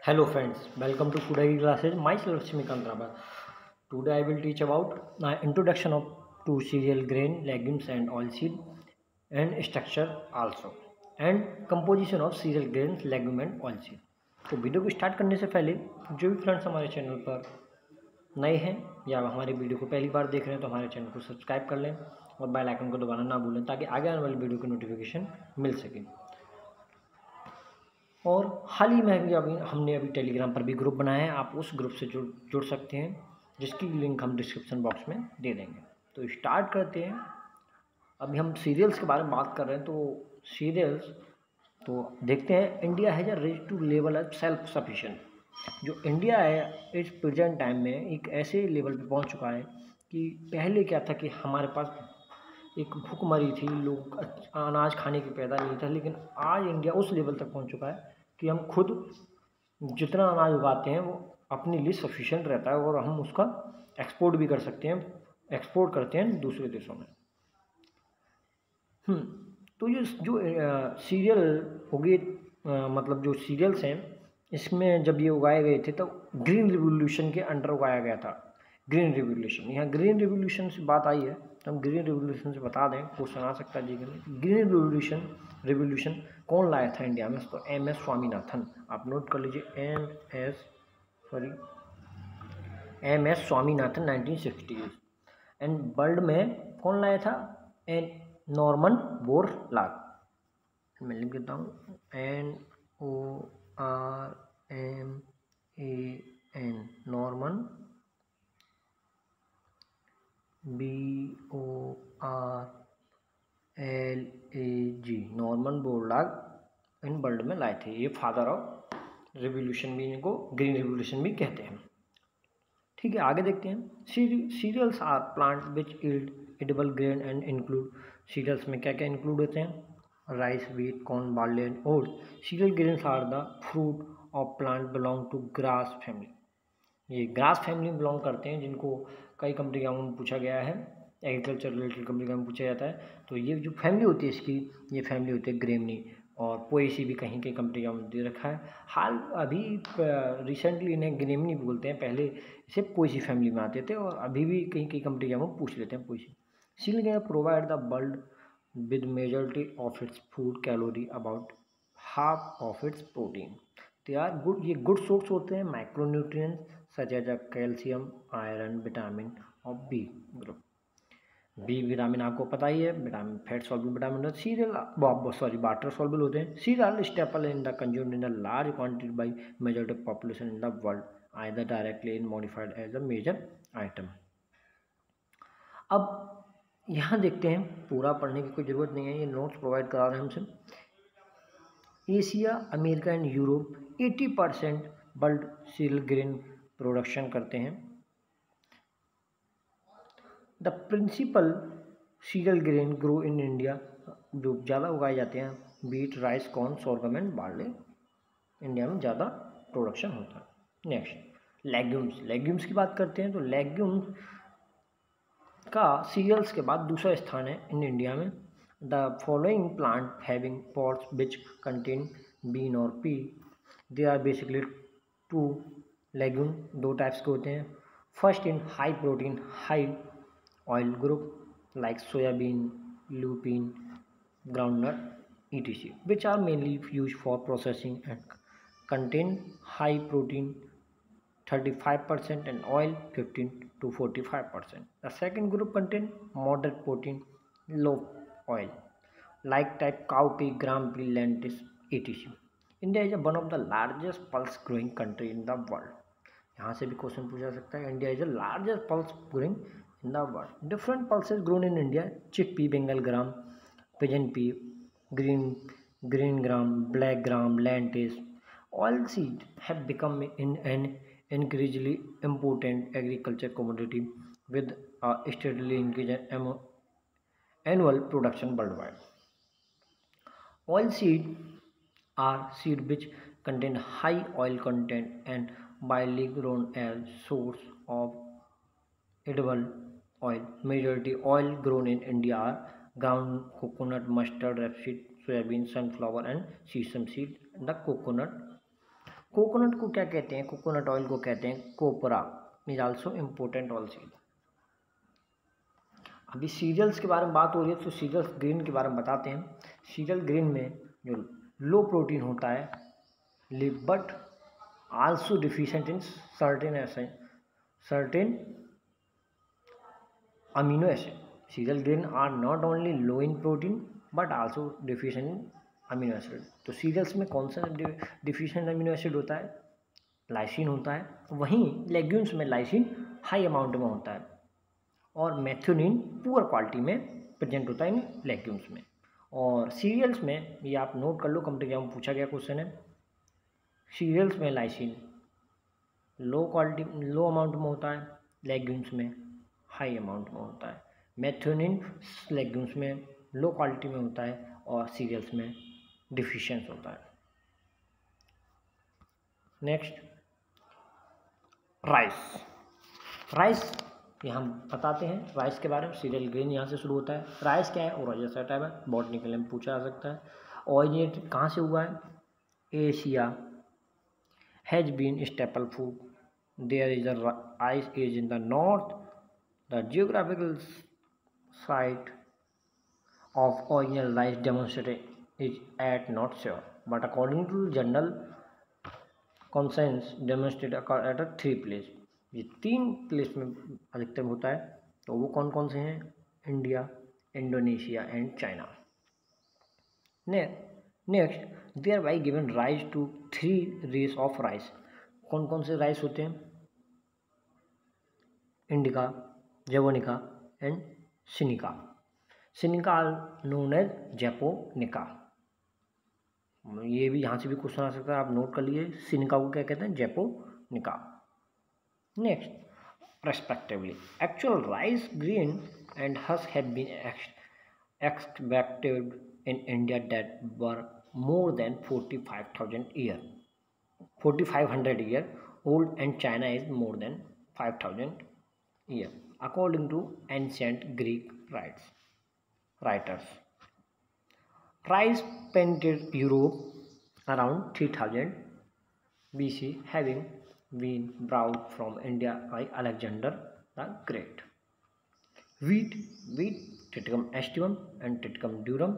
Hello friends, welcome to Food Agri classes. Myself Shmikant Rabar. Today I will teach about introduction of to cereal grain, legumes and oilseed and structure also and composition of cereal grains, legume and oilseed. तो video को start करने से पहले जो भी friends हमारे channel पर नए हैं या हमारे वीडियो को पहली बार देख रहे हैं तो हमारे चैनल को सब्सक्राइब कर लें और बेल आइकन को दबाना ना भूलें ताकि आगे आने वाली वीडियो की नोटिफिकेशन मिल सके। और हाल ही में हमने अभी टेलीग्राम पर भी ग्रुप बनाया है, आप उस ग्रुप से जुड़ सकते हैं जिसकी लिंक हम डिस्क्रिप्शन बॉक्स में दे देंगे। तो स्टार्ट करते हैं। अभी हम सीरियल्स के बारे में बात कर रहे हैं, तो सीरियल्स तो देखते हैं। India has a reach to level of self sufficient. जो इंडिया है इस प्रेजेंट टाइम में एक ऐसे लेवल पे पहुंच चुका है कि पहले क्या था कि हमारे पास एक भूखमरी थी, लोग अनाज खाने की पैदा नहीं था, लेकिन आज इंडिया उस लेवल तक पहुंच चुका है कि हम खुद जितना अनाज उगाते हैं वो अपने लिए सफिशिएंट रहता है और हम उसका एक्सपोर्ट भी कर सकते हैं, एक्सपोर्ट करते हैं दूसरे देशों में। तो ये जो सीरियल हो गए, मतलब जो सीरियल्स हैं इसमें जब ये उगाए गए थे तो ग्रीन रिवोल्यूशन के अंडर उगाया गया था। ग्रीन रिवोल्यूशन, यहाँ ग्रीन रिवोल्यूशन से बात आई है तो हम ग्रीन रिवोल्यूशन से बता दें, क्वेश्चन आ सकता है जी। ग्रीन रिवोल्यूशन कौन लाया था इंडिया में? तो एम एस स्वामीनाथन। आप नोट कर लीजिए, M S Swaminathan 1960। And world में कौन लाया था? Norman Borlaug. मैं लिख देता हूँ, NORMAN, Norman, BORLAG, Norman Borlaug in world में लाए थे। ये फादर ऑफ रिवोल्यूशन भी, इनको ग्रीन रिवोल्यूशन भी कहते हैं। ठीक है, आगे देखते हैं। Cereals are plant which yield edible grain and include. Cereals में क्या क्या इंक्लूड होते हैं? Rice, wheat, corn, barley and oats. Cereal grains are the fruit of plant belong to grass family. ये ग्रास फैमिली में बिलोंग करते हैं, जिनको कई कंपनी का में पूछा गया है, एग्रीकल्चर रिलेटेड कंपनी का में पूछा जाता है। तो ये जो फैमिली होती है इसकी, ये फैमिली होती है ग्रेमनी। और पोएसी भी कहीं कहीं कंपनी का दे रखा है। हाल अभी रिसेंटली इन्हें ग्रेमनी बोलते हैं, पहले इसे पोएसी फैमिली में आते थे और अभी भी कहीं कहीं कंपनी का में पूछ लेते हैं Poaceae. Serial provide the world with majority of its food calorie, about half of its protein. They are good, ये गुड सोर्स होते हैं micronutrients such as calcium, iron, vitamin और बी ग्रुप। बी विटामिन आपको पता ही है, vitamin fat soluble vitamin. Cereal water soluble होते हैं। Cereal staple in the consumed in the large quantity by majority of population in the world, either directly in modified as a major item. अब यहाँ देखते हैं, पूरा पढ़ने की कोई ज़रूरत नहीं है, ये नोट्स प्रोवाइड करा रहे हैं हमसे। Asia, America and Europe 80% world cereal grain production करते हैं। The principal cereal grain grow in India, जो ज़्यादा उगाए जाते हैं, wheat, rice, corn, sorghum and barley. India में ज़्यादा प्रोडक्शन होता है। Next legumes. लेग्यूम्स की बात करते हैं तो लेग्यूम्स का सीरियल्स के बाद दूसरा स्थान है इन इंडिया में। The following plant having pots which contain bean और pea, they are basically two legume, दो टाइप्स के होते हैं। First in high protein high oil group like soybean, lupin, groundnut etc, which are mainly used for processing and contain high protein 35% and oil 15 to 45%. The second group contain moderate protein, low oil, like type cowpea, gram pea, lentils, etc. India is one of the largest pulse growing country in the world. यहाँ से भी question पूछा जा सकता है। India is the largest pulse growing in the world. Different pulses grown in India: chickpea, Bengal gram, pigeon pea, green gram, black gram, lentils. Oilseed have become an increasingly important agriculture commodity with a steadily increasing annual production worldwide. Oilseed are seed which contain high oil content and widely grown as source of edible oil. Majority oil grown in India are ground coconut, mustard, rapeseed, soybean, sunflower and sesame seed. The coconut coconut को क्या कहते हैं? Coconut oil को कहते हैं कोपरा, is also important oil. अभी serials के बारे में बात हो रही है तो सीरियल ग्रेन के बारे में बताते हैं। सीरियल ग्रेन में जो लो प्रोटीन होता है but also deficient in certain amino acid. Cereal grain are not only low in protein but also deficient in amino acid. तो सीरियल्स में कौन सा डिफिशिएंट अमीनो एसिड होता है? लाइसिन होता है। वहीं लेग्यूम्स में लाइसिन हाई अमाउंट में होता है और मेथियोनिन पुअर क्वालिटी में प्रेजेंट होता है इन लेग्यूम्स में। और सीरियल्स में ये आप नोट कर लो, कॉम्पिटिटिव एग्जाम में पूछा गया क्वेश्चन है। सीरियल्स में लाइसिन लो अमाउंट में होता है, लेग्यूम्स में हाई अमाउंट में होता है। मेथियोनिन लेग्यूम्स में लो क्वालिटी में होता है और सीरियल्स में डिफिशिएंट होता है। नेक्स्ट राइस ये हम बताते हैं राइस के बारे में। सीरियल ग्रेन यहाँ से शुरू होता है। राइस क्या है? ओराइज़ा टाइप है, बॉटनिकल में पूछा जा सकता है। ऑरिजिनेट कहाँ से हुआ है? Asia. Has been staple food. There is a rice as in the north. The geographical site of original rice demonstrated is at not sure, but according to journal consensus demonstrated occur at a 3 place। ये 3 place में अधिकतम होता है। तो वो कौन कौन से हैं? India, Indonesia and China. Next there by given rise to 3 race of rice. कौन कौन से राइस होते हैं? Indica, javanica and sinica. Sinica known as japonica. ये भी यहाँ से भी क्वेश्चन आ सकता है, आप नोट कर लीजिए। सिनिका को क्या कहते हैं? Japonica. Next respectively actual rice grain and husk have been excavated in India that were more than 4500 year old and China is more than 5000 year according to ancient Greek writers. Rice penetrated Europe around 3000 BC, having been brought from India by Alexander the Great. Wheat, Triticum aestivum and Triticum durum.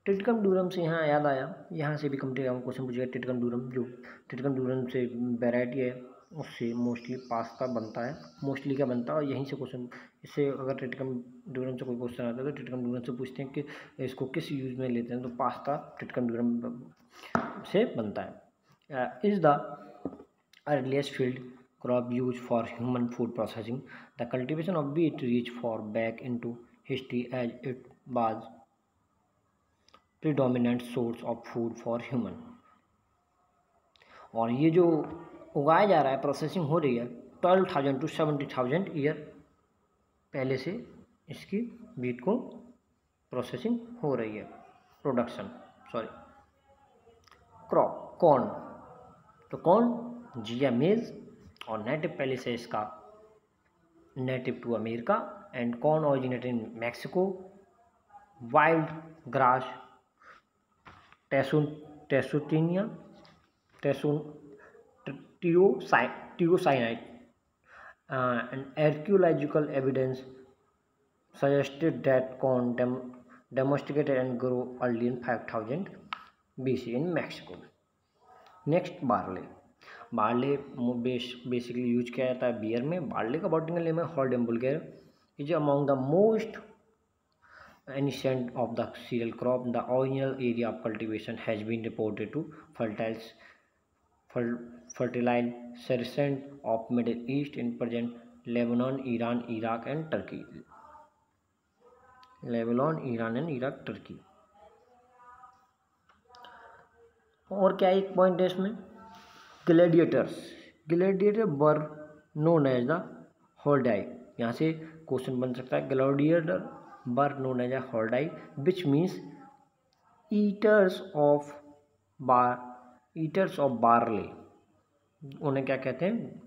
Triticum durum से यहाँ याद आया, यहाँ से भी competitive question पूछेगा। Triticum durum जो Triticum durum से वेराइटी है उससे मोस्टली पास्ता बनता है। मोस्टली क्या बनता है और यहीं से क्वेश्चन, इससे अगर ट्रिटिकम ड्यूरम से कोई क्वेश्चन आता है तो ट्रिटिकम ड्यूरम से पूछते हैं कि इसको किस यूज में लेते हैं, तो पास्ता ट्रिटिकम ड्यूरम से बनता है। Is the earliest field crop use for human food processing. The cultivation of wheat reach far back into history as it was predominant source of food for human. और ये जो उगाया जा रहा है, प्रोसेसिंग हो रही है 12,000 to 70,000 ईयर पहले से इसकी व्हीट को प्रोसेसिंग हो रही है। क्रॉप कॉर्न, तो कॉर्न जिया मेज और नेटिव पहले से इसका native to America and corn originated in Mexico. Wild grass teosinte Tyrosinite and archaeological evidence suggested that corn domesticated and grew early in 5000 BC in Mexico. Next barley basically use किया जाता है beer में। Barley का botanical name है hordeum vulgare. Is among the most ancient of the cereal crop. The original area of cultivation has been reported to fertile Saracen of Middle East in present Lebanon, Iran, Iraq and Turkey. और क्या एक point है इसमें? Gladiator were known as the hordearii. यहाँ से question बन सकता है gladiator were known as a hordearii which means eaters of barley. उन्हें क्या कहते हैं?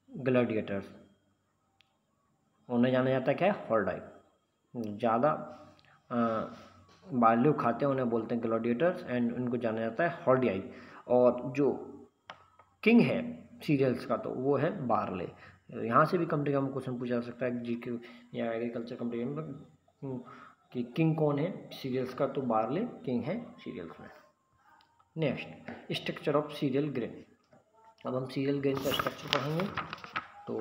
ग्लैडिएटर्स। उन्हें जाना जाता है क्या है? हॉर्डाई। ज़्यादा बार्ले खाते हैं उन्हें बोलते हैं ग्लैडिएटर्स एंड उनको जाना जाता है हॉर्डियाई। और जो किंग है सीरियल्स का तो वो है बार्ले। यहाँ से भी कंपनी का क्वेश्चन पूछा जा सकता है जीके या एग्रीकल्चर कंपनी में कि किंग कौन है सीरियल्स का, तो बार्ले किंग है सीरियल्स में। Next, structure of serial grain. अब हम सीरियल ग्रेन का स्ट्रक्चर पढ़ेंगे। तो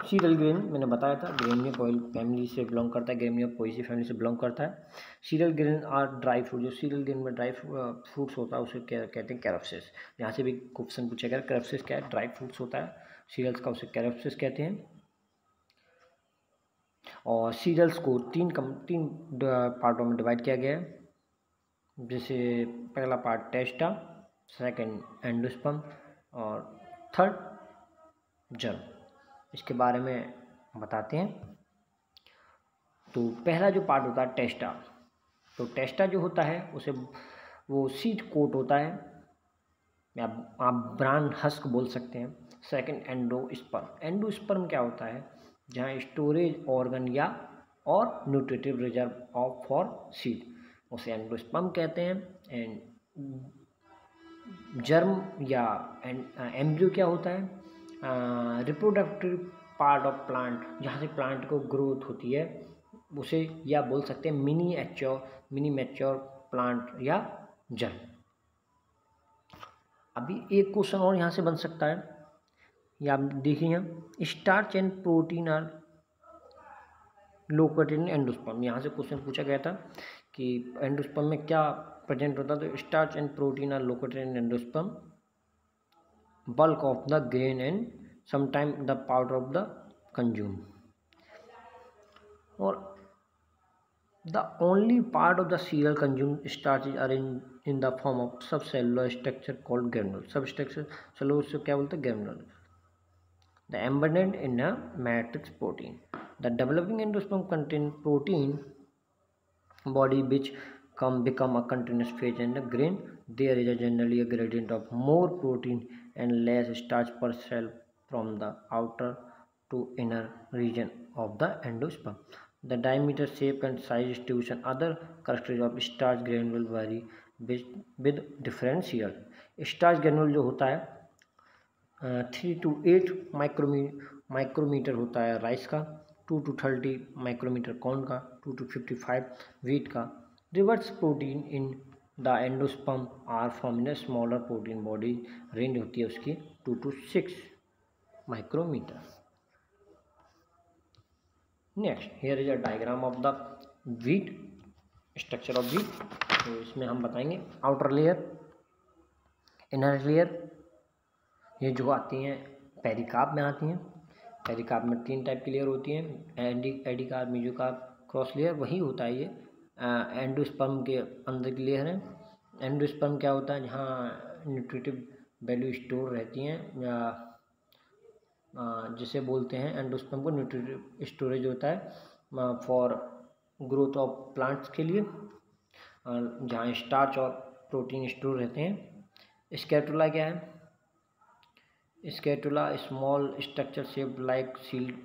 सीरियल ग्रेन मैंने बताया था ग्रेमिया फैमिली से बिलोंग करता है, ग्रेमिया पोएसी फैमिली से बिलोंग करता है। Cereal grain are dry fruit, जो सीरियल ग्रेन में ड्राई फ्रूट्स होता है उसे क्या कहते हैं, कैरप्सिस। यहाँ से भी क्वेश्चन पूछा गया कैरप्सिस क्या है, ड्राई फ्रूट्स होता है सीरियल्स का, उसे कैरप्सिस कहते हैं। और सीरियल्स को तीन पार्टों में डिवाइड किया गया है, जैसे पहला पार्ट टेस्टा, सेकंड एंडोस्पर्म और थर्ड जर्म। इसके बारे में बताते हैं। तो पहला जो पार्ट होता है टेस्टा, तो टेस्टा जो होता है उसे वो सीड कोट होता है या आप ब्रान हस्क बोल सकते हैं। सेकंड एंडोस्पर्म, एंडोस्पर्म क्या होता है, जहाँ स्टोरेज ऑर्गन या और nutritive reserve of for seed, उसे एंडोस्पर्म कहते हैं। एंड जर्म या एम्ब्रियो क्या होता है, रिप्रोडक्टिव पार्ट ऑफ प्लांट, जहाँ से प्लांट को ग्रोथ होती है, उसे या बोल सकते हैं मिनी मैच्योर प्लांट या जर्म। अभी एक क्वेश्चन और यहाँ से बन सकता है, या आप देखिए starch and protein are located in endosperm. यहाँ से क्वेश्चन पूछा गया था कि एंडोस्पर्म में क्या प्रेजेंट होता है, तो starch and protein are located in endosperm, bulk of the grain and sometimes the powder of the consume, or the only part of the cereal consumed starches are in the form of subcellular structure called granule। substructure चलो उससे क्या बोलते हैं, granule, the embedded in a matrix protein। the developing endosperm contain protein body which become a continuous phase in the grain। there is generally a gradient of more protein and less starch per cell from the outer to inner region of the endosperm। the diameter, shape and size distribution other characteristics of starch granule vary with different cereal। starch granule जो होता है 3 to 8 micrometer होता है rice का, 2 to 30 micrometer corn का, 2 to 55 wheat का। Reserve protein in the endosperm are form in smaller protein body, range होती है उसकी 2 to 6 micrometre. Next, here is a diagram of the wheat, structure of wheat. तो इसमें हम बताएंगे आउटर लेयर, इनर लेयर, ये जो आती हैं पेरिकार्प में आती हैं। पेरिकार्प में 3 टाइप की लेयर होती हैं, एडिकार्प, मेसोकार्प, क्रॉस लेयर, वही होता है ये एंडोस्पर्म के अंदर की लेयर है। एंडोस्पर्म क्या होता है, जहाँ न्यूट्रिटिव वैल्यू स्टोर रहती हैं, या जिसे बोलते हैं एंडोस्पर्म को न्यूट्रिटिव स्टोरेज होता है फॉर ग्रोथ ऑफ प्लांट्स के लिए, जहाँ स्टार्च और प्रोटीन स्टोर रहते हैं। स्कैटुला क्या है, scutellum small structure shape like shield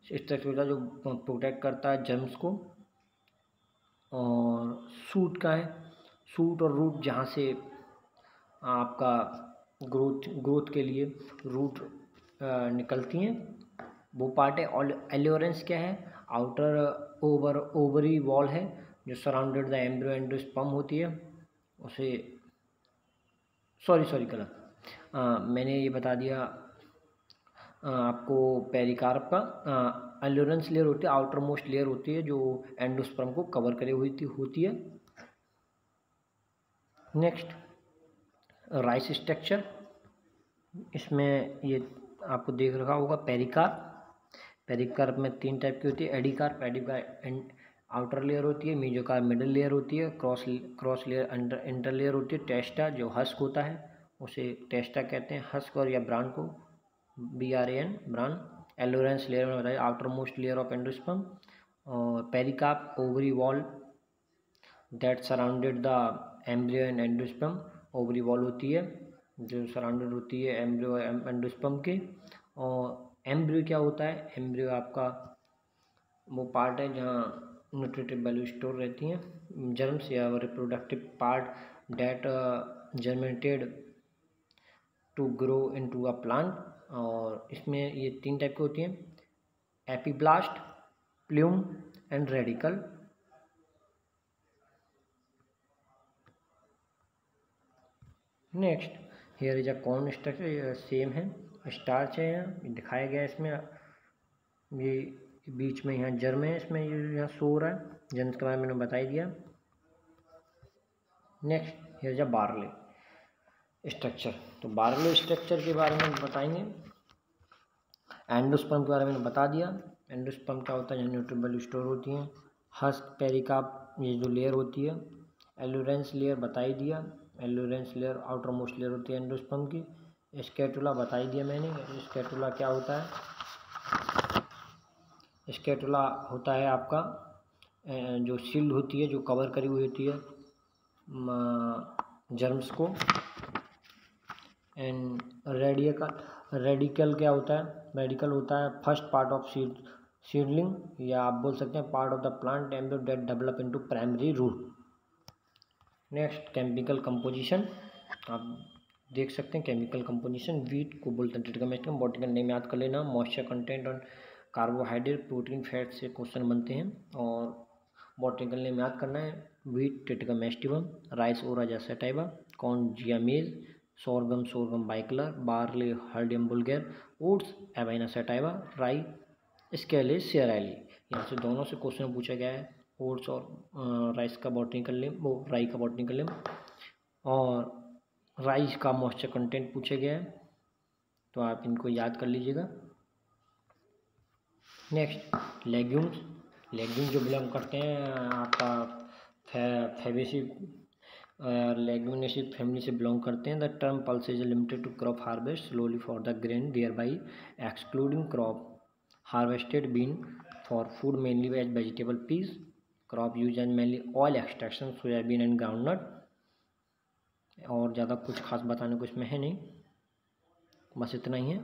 structure होता है जो प्रोटेक्ट करता है जर्म्स को। और सूट का है, सूट और रूट, जहाँ से आपका ग्रोथ के लिए रूट निकलती हैं, वो पार्ट है। और एल्योरेंस क्या है, आउटर ओवरी वॉल है जो सराउंडेड द एम्ब्रियो एंडोस्पर्म होती है, उसे सॉरी गलत, मैंने ये बता दिया आपको पेरिकार्प का एल्योरेंस लेयर होती है, आउटर मोस्ट लेयर होती है जो एंडोस्पर्म को कवर करे हुई होती है। नेक्स्ट, राइस स्ट्रक्चर, इसमें ये आपको देख रखा होगा पेरिकार्प में 3 टाइप की होती है, एडिकार्प आउटर लेयर होती है, मेसोकार्प मिडिल लेयर होती है, क्रॉस लेयर इंटर लेयर होती है। टेस्टा जो हस्क होता है उसे टेस्टा कहते हैं, हस्क और या ब्रान को BRAN ब्रान। एलोरेंस लेयर में बताइए outermost layer of endosperm. और pericarp ovary wall that surrounded the embryo and endosperm, ovary wall होती है जो सराउंडेड होती है एम्ब्रियो एंडोस्पर्म के। और एम्ब्रियो क्या होता है, एम्ब्रियो आपका वो पार्ट है जहाँ न्यूट्रिटिव वैल्यू स्टोर रहती हैं, जर्म्स या reproductive part that germinated to grow into a plant, और इसमें ये 3 टाइप की होती हैं, epiblast, plume and radicle. Next, here is a corn structure, same है, स्टार्च है, यहाँ दिखाया गया है इसमें, ये बीच में यहाँ जर्म है, इसमें ये यहाँ शो हो रहा है, जर्म्स के बारे में मैंने बता ही दिया। Next, here is a barley structure, तो बार्ले स्ट्रक्चर के बारे में बताएंगे। एंडोस्पर्म के बारे में बता दिया, एंडोस्पर्म क्या होता है, यहाँ न्यूट्रिएंट स्टोर होती हैं। हस्क, पेरिकार्प, ये जो लेयर होती है। एलुरेंस लेयर बता ही दिया, एलुरेंस लेयर आउटर मोस्ट लेयर होती है एंडोस्पर्म की। स्कैटुला बता ही दिया मैंने, स्कैटुला क्या होता है। स्कैटुला होता है आपका जो शील्ड होती है, जो कवर करी हुई होती है जर्म्स को। एंड रेडिकल क्या होता है, रेडिकल होता है फर्स्ट पार्ट ऑफ सीडलिंग, या आप बोल सकते हैं part of the plant embryo that develop into primary root. Next, chemical composition, आप देख सकते हैं केमिकल कंपोजिशन, वीट को बोलते हैं ट्रिगोमेस्टिकम, बॉटनिकल नेम याद कर लेना। मॉइस्चर कंटेंट और कार्बोहाइड्रेट, प्रोटीन, फैट से क्वेश्चन बनते हैं, और बॉटनिकल नेम याद करना है, wheat triticum aestivum, rice oryza sativa, corn zea mays, sorghum bicolor, barley hordeum vulgare, oats avena sativa, rye secale सियराली। यहाँ से दोनों से क्वेश्चन पूछा गया है, ओट्स और राइस का बॉटनिकल नेम, वो राई का बॉटनिकल नेम, और राइस का मॉइस्चर कंटेंट पूछा गया है, तो आप इनको याद कर लीजिएगा। नेक्स्ट, लेग्यूम्स, लेग्यूम जो बिलोंग करते हैं आपका फैबेसी लेग्यूमिनेसी फैमिली से बिलोंग करते हैं। The term pulses limited to crop harvest solely for the grain, thereby excluding crop harvested bean for food mainly as vegetable peas, crop use and mainly oil extraction soybean and groundnut. और ज़्यादा कुछ खास बताने को इसमें है नहीं, बस इतना ही है।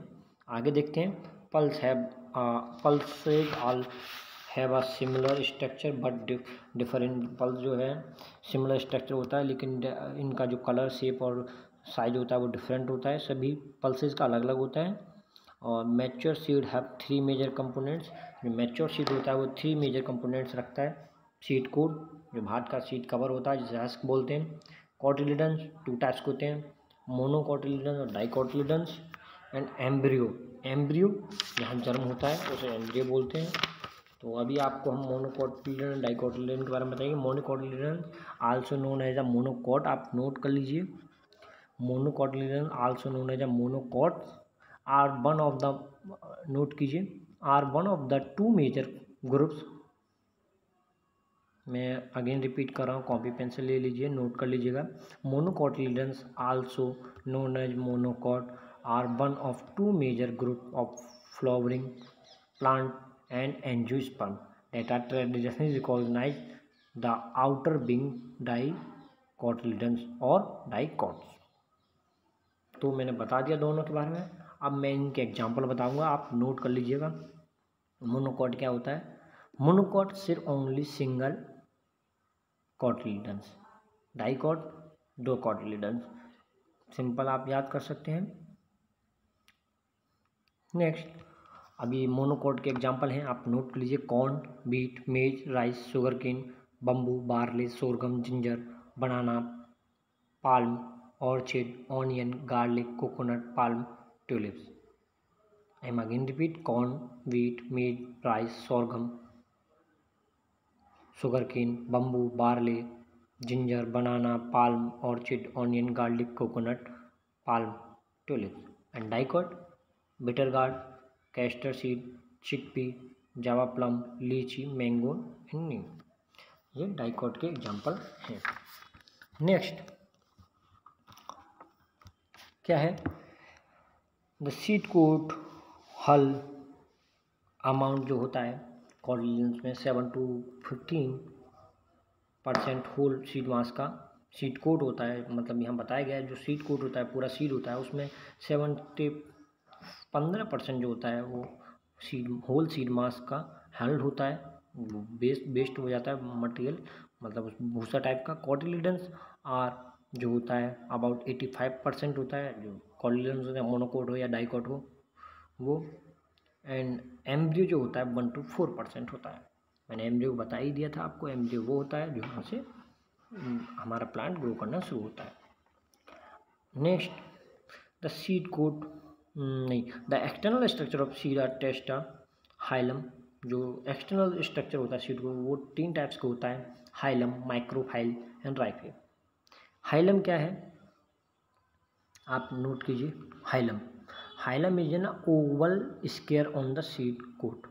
आगे देखते हैं, pulses all have a similar structure but different. Pulse जो है सिमिलर स्ट्रक्चर होता है, लेकिन इनका जो कलर, शेप और साइज होता है वो डिफरेंट होता है, सभी पल्सेज का अलग अलग होता है। और mature seed have 3 major components, जो मैच्योर सीड होता है वो 3 मेजर कंपोनेंट्स रखता है। सीड कोड, जो भात का सीड कवर होता है जिसे हस्क बोलते हैं। कॉटिलिडन्स 2 टाइप्स के होते हैं, मोनोकॉटिलिडन्स और डाइकॉटिलिडन्स। एंड एम्ब्रियो जहाँ जन्म होता है उसे एम्ब्रियो बोलते हैं। तो अभी आपको हम मोनोकॉटिलिडन डाइकॉटिलिडन के बारे में बताएंगे। Monocotyledon also known as a monocot, आप नोट कर लीजिए, monocotyledon also known as a monocot are one of the, note कीजिए, are one of the 2 major groups. मैं अगेन रिपीट कर रहा हूँ, कॉपी पेंसिल ले लीजिए, नोट कर लीजिएगा। Monocotyledons also known as monocot are one of 2 major group of flowering plant and angiosperm that are traditionally recognized, the outer being dicotyledons और dicots। तो मैंने बता दिया दोनों के बारे में, अब मैं इनके एग्जांपल बताऊंगा, आप नोट कर लीजिएगा। मोनोकॉट क्या होता है, मोनोकॉट सिर्फ only single cotyledons, dicot 2 cotyledons, simple आप याद कर सकते हैं। नेक्स्ट, अभी मोनोकॉट के एग्जांपल हैं, आप नोट कर लीजिए, corn, beet, maize, rice, sugar cane, bamboo, barley, sorghum, ginger, banana, palm, orchid, onion, garlic, coconut, palm, tulips. I am again repeat, corn, beet, maize, rice, sorghum, sugar cane, bamboo, barley, ginger, banana, palm, orchid, onion, garlic, coconut, palm, tulips. And dicot, bitter gourd, castor seed, chickpea, java plum, litchi, mango and neem, ये dicot के example हैं। Next क्या है, the seed coat hull amount जो होता है cotyledons में 7 to 15% whole seed मास का सीड कोट होता है, मतलब यहाँ बताया गया है जो सीड कोट होता है, पूरा सीड होता है, उसमें 15% जो होता है वो सीड, होल सीड मास का हेल्ड होता है, वो बेस्ट हो जाता है मटेरियल, मतलब भूसा टाइप का। कॉटिलिडन्स आर जो होता है अबाउट 85% होता है, जो कॉलोनियल्स होते हैं, मोनोकोट हो या डाइकोट हो वो। एंड एम्ब्रियो जो होता है 1 to 4% होता है। मैंने एम्ब्रियो बता ही दिया था आपको, एम्ब्रियो वो होता है जो यहाँ से हमारा प्लांट ग्रो करना शुरू होता है। नेक्स्ट, द सीड कोट नहीं, the external structure of seed are testa hilum. जो एक्सटर्नल स्ट्रक्चर होता है सीड को वो 3 टाइप्स का होता है, hilum, micropyle and raphe. Hilum क्या है आप नोट कीजिए। Hilum is an oval square on the seed coat.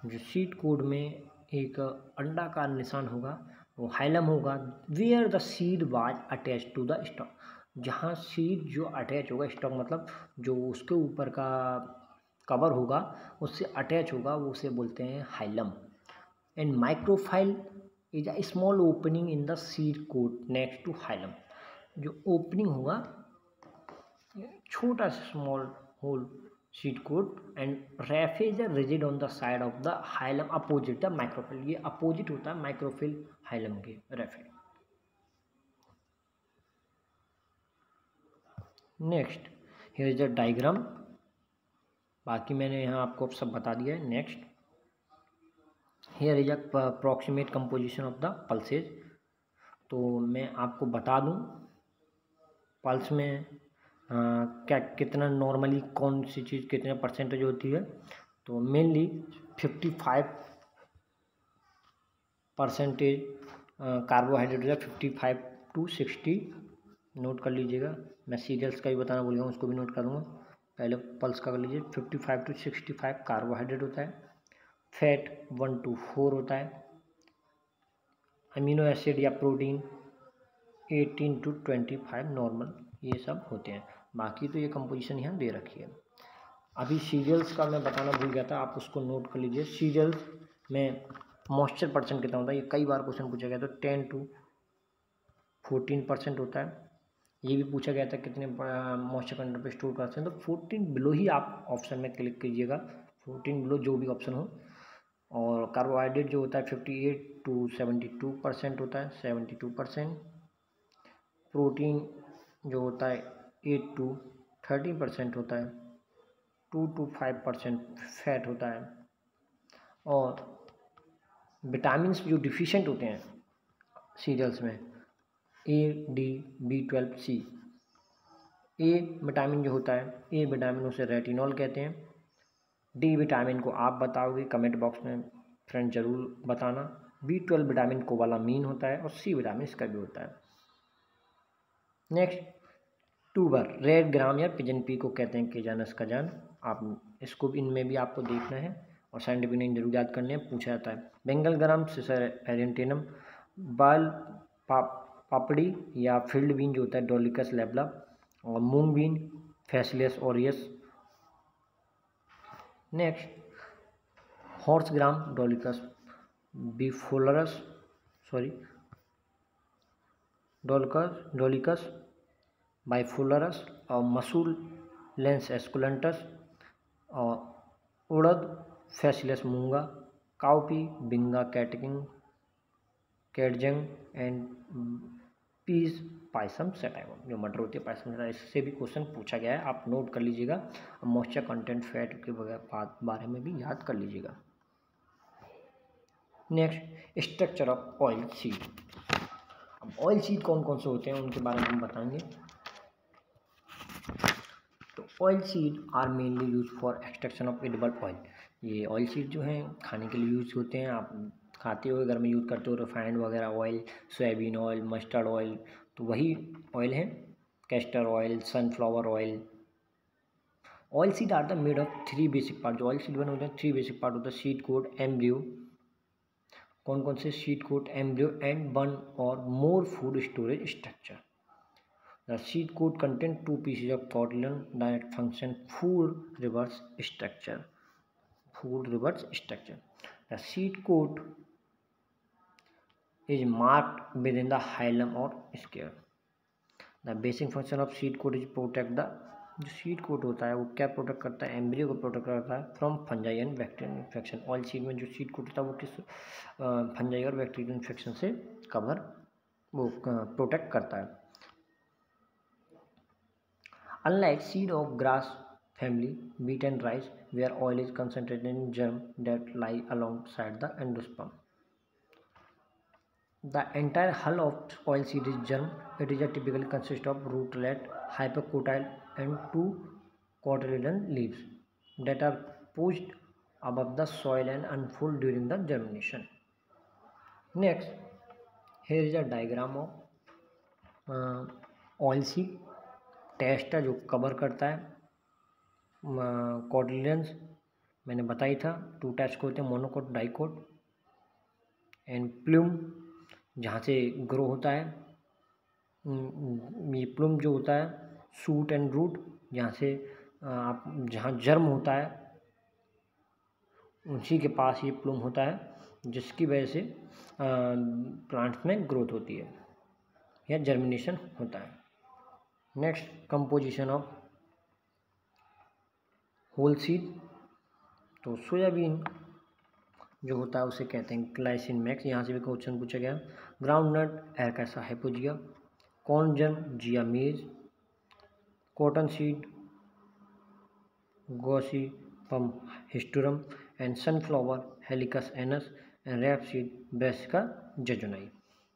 जो सीड कोट में एक अंडाकार निशान होगा वो हाइलम होगा। Where the seed was attach to the stalk, जहाँ सीड जो अटैच होगा, स्टॉक मतलब जो उसके ऊपर का कवर होगा उससे अटैच होगा, वो उसे बोलते हैं hilum. And micropyle is a small opening in the seed coat next to hilum. जो ओपनिंग होगा छोटा सा small hole seed coat and raphe रिजिड on the side of the hilum opposite the micropyle. ये अपोजिट होता है micropyle hilum के raphe. Next, here is the diagram. बाकी मैंने यहाँ आपको सब बता दिया है। Next, here is approximate composition of the pulses. तो मैं आपको बता दूँ पल्स में क्या कितना नॉर्मली कौन सी चीज़ कितने परसेंटेज होती है। तो मेनली 55% कार्बोहाइड्रेट होता है, 55 to 60 नोट कर लीजिएगा। मैं सीरियल्स का भी बताना भूल गया, उसको भी नोट करूँगा। पहले पल्स का कर लीजिए। 55 to 65 कार्बोहाइड्रेट होता है, फैट 1 to 4 होता है, अमीनो एसिड या प्रोटीन 18 to 25 नॉर्मल, ये सब होते हैं। बाकी तो ये कंपोजिशन यहाँ दे रखी है। अभी सीरियल्स का मैं बताना भूल गया था, आप उसको नोट कर लीजिए। सीरियल्स में मॉइस्चर परसेंट कितना होता है, ये कई बार क्वेश्चन पूछा गया, तो 10 to 14% होता है। ये भी पूछा गया था कितने मॉइस्चर कंटेंट पे स्टोर करते हैं, तो 14 बिलो ही आप ऑप्शन में क्लिक कीजिएगा, 14 बिलो जो भी ऑप्शन हो। और कार्बोहाइड्रेट जो होता है 58 to 72% होता है, 72%। प्रोटीन जो होता है 8 to 13% होता है, 2 to 5% फैट होता है। और विटामिन जो डिफिशिएंट होते हैं सीरियल्स में, A, D, B12, C। A vitamin जो होता है, ए विटामिन उसे रेटिनॉल कहते हैं। डी विटामिन को आप बताओगे कमेंट बॉक्स में फ्रेंड ज़रूर बताना। B12 विटामिन कोबालामीन होता है, और सी विटामिन इसका भी होता है। नेक्स्ट, ट्यूबर, रेड ग्राम या पिजन पी को कहते हैं केजानस का जान। आप इसको भी, इनमें भी आपको देखना है और साइंटिफिक नेम जरूर याद करने हैं, पूछा जाता है। बेंगल ग्राम, सिसर एरेंटेनम, बाल पापड़ी या फील्ड बीन जो होता है डोलिकस लेबला, और moong bean phaseolus aureus. Next, horse gram dolichos biflorus, dolichos biflorus, और मसूल लेंस एस्कुलेंटस, और उड़द फैसिलियस मूंगा, काउपी बिंगा catjang catjang and peas pisum sativum. जो मटर होती है पायसम सेटाइवम, इससे भी क्वेश्चन पूछा गया है, आप नोट कर लीजिएगा। मॉइस्चर कंटेंट फैट के बारे में भी याद कर लीजिएगा। Next, structure of oil seed. अब ऑयल सीड कौन कौन से होते हैं उनके बारे में हम बताएंगे। तो oil seed are mainly use for extraction of edible oil. ये ऑयल सीड जो हैं खाने के लिए यूज होते हैं, आप खाते हो घर में यूज़ करते हो, रिफाइंड वगैरह oil, soybean oil, mustard oil, तो वही ऑयल है। Castor oil, sunflower oil. Oil seed are the made of 3 basic part. जो ऑयल सीड बने होते हैं 3 बेसिक पार्ट होता है, सीड कोट, एम्ब्रियो। कौन कौन से? Seed coat, embryo and 1 or more food storage structure. The seed coat contains 2 pieces of cotyledon that function food reverse structure. The seed coat is marked within the hilum or scale. The basic function of seed coat is protect the, जो seed coat होता है वो क्या protect करता है? Embryo को protect करता है from fungi and bacterial infection. Oil seed में जो सीड कोट होता है वो किस फंजाई और बैक्टीरियल इन्फेक्शन से वो प्रोटेक्ट करता है। Unlike seed of grass family, wheat and rice, where oil is concentrated in germ that lie alongside the endosperm. The entire hull of oilseed is germ. It is typically consists of rootlet, hypocotyl, and two cotyledon leaves that are pushed above the soil and unfold during the germination. Next, here is a diagram of oilseed. Testa जो cover करता है कॉटिलियंस, मैंने बताई था 2 types के होते हैं, monocot, dicot. And plume जहाँ से ग्रो होता है, ये प्लूम जो होता है, शूट एंड रूट जहाँ से आप जहाँ जर्म होता है उसी के पास ये प्लूम होता है, जिसकी वजह से प्लांट्स में ग्रोथ होती है या जर्मिनेशन होता है। Next, composition of whole seed. तो सोयाबीन जो होता है उसे कहते हैं ग्लाइसिन मैक्स, यहाँ से भी क्वेश्चन पूछा गया। Ground nut arachis hypogaea, corn germ zea mays, cotton seed gossypium hirsutum, and sunflower helianthus annuus, and rape seed brassica juncea.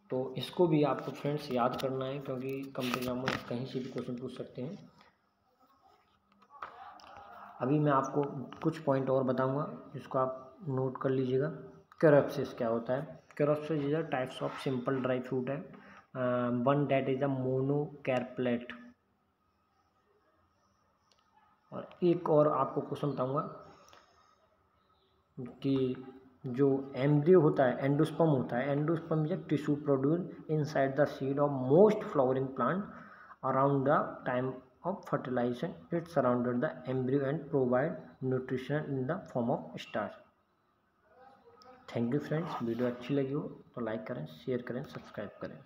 तो इसको भी आपको फ्रेंड्स याद करना है, क्योंकि कम एग्जाम में कहीं से भी क्वेश्चन पूछ सकते हैं। अभी मैं आपको कुछ पॉइंट और बताऊंगा, जिसको आप नोट कर लीजिएगा। कैरोप्सिस क्या होता है? Caryopsis is a types of simple dry fruit है, one that is a monocarpellate. और एक और आपको क्वेश्चन बताऊंगा कि जो एम्ब्रियो होता है, एंडोस्पर्म होता है, endosperm is a tissue produce inside the seed of most flowering plant around the time of fertilization. It surrounded the embryo and provide nutrition in the form of starch. Thank you friends, video अच्छी लगी हो तो like करें, share करें, subscribe करें।